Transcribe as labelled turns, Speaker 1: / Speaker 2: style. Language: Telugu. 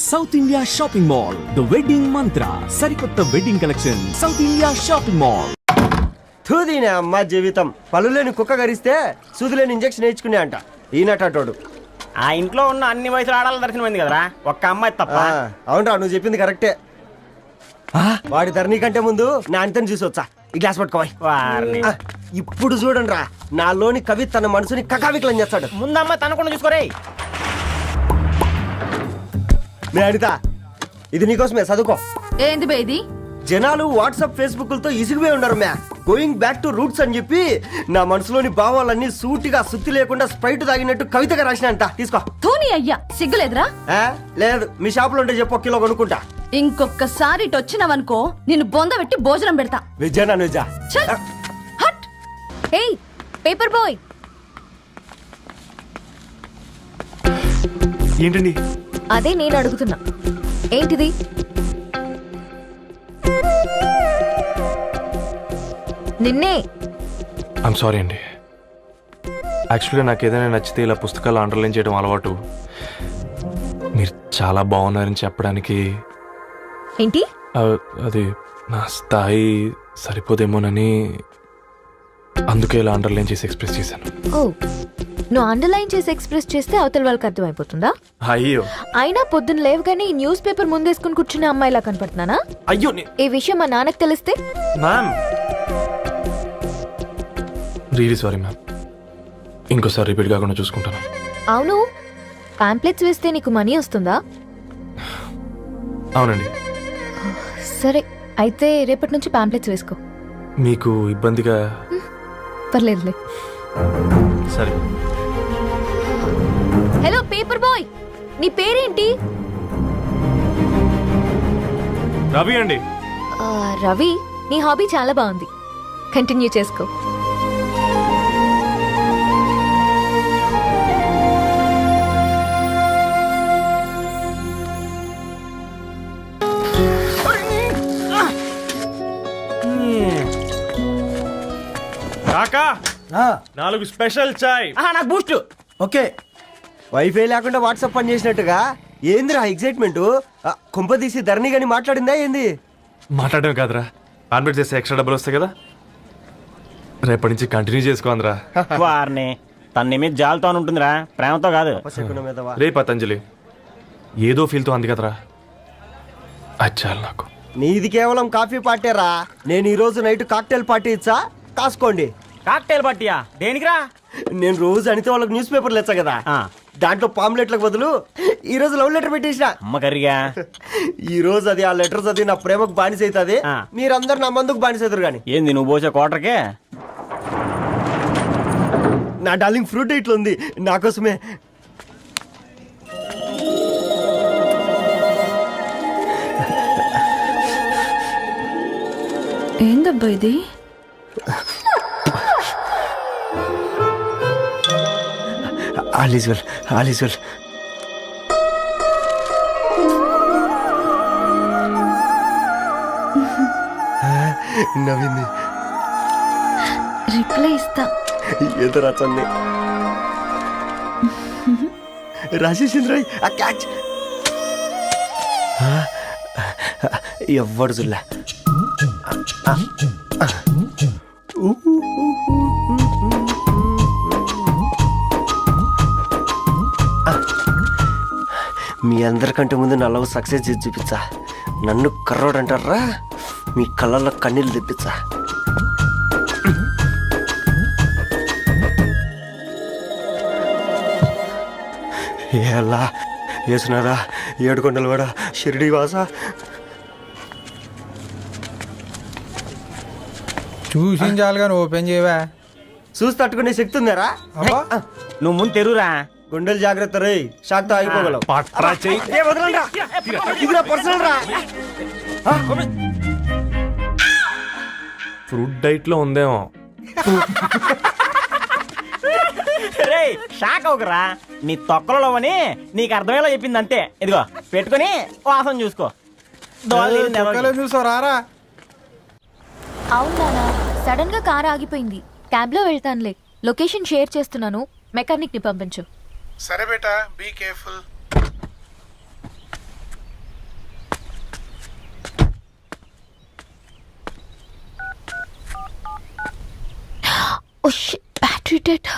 Speaker 1: South India Shopping Mall, the Wedding Mantra, సరికొత్త wedding collection. South India Shopping Mall.
Speaker 2: తూదీనే అమ్మ జీవితం. పళ్ళులేని కుక్క గరిస్తే సూదులేని ఇంజక్షన్ వేయించుకునే అంట ఈనటోడు.
Speaker 3: ఆ ఇంట్లో ఉన్న అన్ని వయసుల ఆడాల దర్శనమైంది కదరా, ఒక్క అమ్మాయి తప్ప.
Speaker 2: అవునరా, నువ్వు చెప్పింది కరెక్టే. వాడి ధరణి కంటే ముందు నా అంతని చూసి వచ్చా. ఈ గ్లాస్ పట్టుకోవాలి. ఇప్పుడు చూడండి రా, నాలోని కవి తన మనసుని కకావికలం చేస్తాడు.
Speaker 3: ముందమ్మ తనకుండా చూసుకోరే.
Speaker 2: మే అనిత, ఇది నీకోసమే, చదువుకో.
Speaker 4: ఏంది బే ఇది?
Speaker 2: జనాలు వాట్సాప్ ఫేస్బుక్లతో ఇసిగిపోయి ఉన్నారు మ్యా. గోయింగ్ బ్యాక్ టు రూట్స్ అని చెప్పి నా మనసులోని భావాలన్నీ సూటిగా సుత్తి లేకుండా స్ప్రైట్ తాగినట్టు కవితగా రాసిన అంట. తీసుకో.
Speaker 4: తూని అయ్యా, సిగ్గులేదురా?
Speaker 2: లేదు, మీ షాపులో ఉంటే చెప్పు, 1 కిలో కొనుక్కుంటా.
Speaker 4: ఇంకొకసారి ఇటు వచ్చినావనుకో నిన్ను బొంద పెట్టి భోజనం పెడతా.
Speaker 2: వెజ్జా నాన్ వెజ్జా?
Speaker 4: హట్. ఏయ్ పేపర్ బాయ్.
Speaker 5: ఏంటండి?
Speaker 6: అదే నేను అడుగుతున్నా, ఏంటిది? నిన్నే.
Speaker 5: ఐమ్ సారీ అండి. యాక్చువల్గా నాకు ఏదైనా నచ్చితే ఇలా పుస్తకాలు అండర్లైన్ చేయడం అలవాటు. మీరు చాలా బాగున్నారని చెప్పడానికి.
Speaker 6: ఏంటి?
Speaker 5: అది నా స్థాయి సరిపోదేమోనని అందుకే ఇలా అండర్లైన్ చేసి ఎక్స్ప్రెస్ చేశాను.
Speaker 6: ఓ, నువ్వు అండర్లైన్ చేసి ఎక్స్ప్రెస్ చేస్తే అవతల వాళ్ళకి అర్థమైపోతుందా?
Speaker 5: అయ్యో,
Speaker 6: అయినా పొద్దున్న లేవగానే ఈ న్యూస్ పేపర్ ముందేసుకుని కూర్చునే అమ్మాయిలా కనపడుతున్నానా?
Speaker 5: అయ్యో.
Speaker 6: ఈ విషయం మా నాన్నకు తెలిస్తే?
Speaker 5: Ma'am, really sorry ma'am. ఇంకోసారి రిపీట్ కాకుండా చూసుకుంటాను.
Speaker 6: అవును, పాంప్లెట్స్ వేస్తే నీకు మనీ వస్తుందా?
Speaker 5: అవునండి.
Speaker 6: సరే, అయితే రేపటి నుంచి పాంప్లెట్స్ వేసుకో.
Speaker 5: మీకు ఇబ్బందిగా?
Speaker 6: పర్లేదులే.
Speaker 5: సరే.
Speaker 6: హలో పేపర్ బాయ్, నీ పేరేంటి?
Speaker 5: రవి అండి.
Speaker 6: రవి, నీ హాబీ చాలా బాగుంది, కంటిన్యూ చేసుకో.
Speaker 5: కాకా, 4 స్పెషల్ చాయ్.
Speaker 3: నాకు బూస్ట్.
Speaker 2: ఓకే. వైఫై లేకుండా వాట్సాప్ పని చేసినట్టుగా ఏందిరా ఎగ్జైట్మెంట్? కొంప తీసి ధరణి గాని మాట్లాడిందా ఏంది?
Speaker 5: మాట్లాడడం కాదురా, కాన్వర్ట్ చేస్తే ఎక్స్ట్రా డబ్బులు వస్తాయి కదా, రేపటి నుంచి కంటిన్యూ చేసుకోందిరా.
Speaker 3: వారిని తన మీద జాలతో ఉంటుందిరా, ప్రేమతో కాదు.
Speaker 5: రే పతంజలి, ఏదో ఫీల్తో అంది కదరా, అది చాలు నాకు.
Speaker 2: నీది కేవలం కాఫీ పార్టీరా. నేను ఈ రోజు నైట్ కాక్టైల్ పార్టీ ఇచ్చా, కాసుకోండి.
Speaker 3: కాక్టైల్ పార్టీయా? దేనికిరా?
Speaker 2: నేను రోజు అనితే వాళ్ళకి న్యూస్ పేపర్లు ఇచ్చా కదా, దాంట్లో పాంప్లెట్లకు బదులు ఈ రోజు లవ్ లెటర్ పెట్టేసిన.
Speaker 3: అమ్మ కర్రీగా.
Speaker 2: ఈ రోజు అది ఆ లెటర్ చదివి నా ప్రేమకు బానిస అవుతుంది. మీరందరూ నా మందుకు బానిస అవుతారు. కానీ
Speaker 3: ఏంది నువ్వు పోసే కోటర్కే?
Speaker 2: నా డార్లింగ్ ఫ్రూట్ ఇట్లా ఉంది నా కోసమే.
Speaker 4: ఏందబ్బా ఇది?
Speaker 2: All is well, all is well. నవ్వింది.
Speaker 4: రిప్లై ఇస్తా.
Speaker 2: ఏదో రాచండి. రాజేసింద్ర ఆ క్యాచ్ ఎవ్వడు జుల్లా. మీ అందరికంటే ముందు నా లవ్ సక్సెస్ చేసి చూపించా. నన్ను కర్రోడు అంటారా, మీ కళ్ళల్లో కన్నీళ్ళు తెప్పించా. ఎలా వేసినారా ఏడుకొండలు కూడా షిరిడి వాస.
Speaker 7: చూసించాలి కానీ ఓపెన్ చేయవా?
Speaker 2: చూసి తట్టుకునే శక్తి ఉందారా?
Speaker 3: నువ్వు ముందు తెరురా.
Speaker 2: గుండెలు జాగ్రత్త రే, షాక్తో ఆగిపోగలవు.
Speaker 5: ఫ్రూట్ డైట్ లో ఉందేమో.
Speaker 3: రే షాక్ అవకరా, నీ తొక్కలలో అని నీకు అర్థమయ్యేలా చెప్పింది అంతే. ఇదిగో పెట్టుకుని వాసన చూసుకో.
Speaker 7: చూసారా?
Speaker 6: అవునా, సడన్ గా కార్ ఆగిపోయింది, క్యాబ్ లో వెళ్తానులే. లొకేషన్ షేర్ చేస్తున్నాను, మెకానిక్ ని పంపించు.
Speaker 8: సరే బేటా, బీ కేర్ఫుల్.
Speaker 6: Battery dead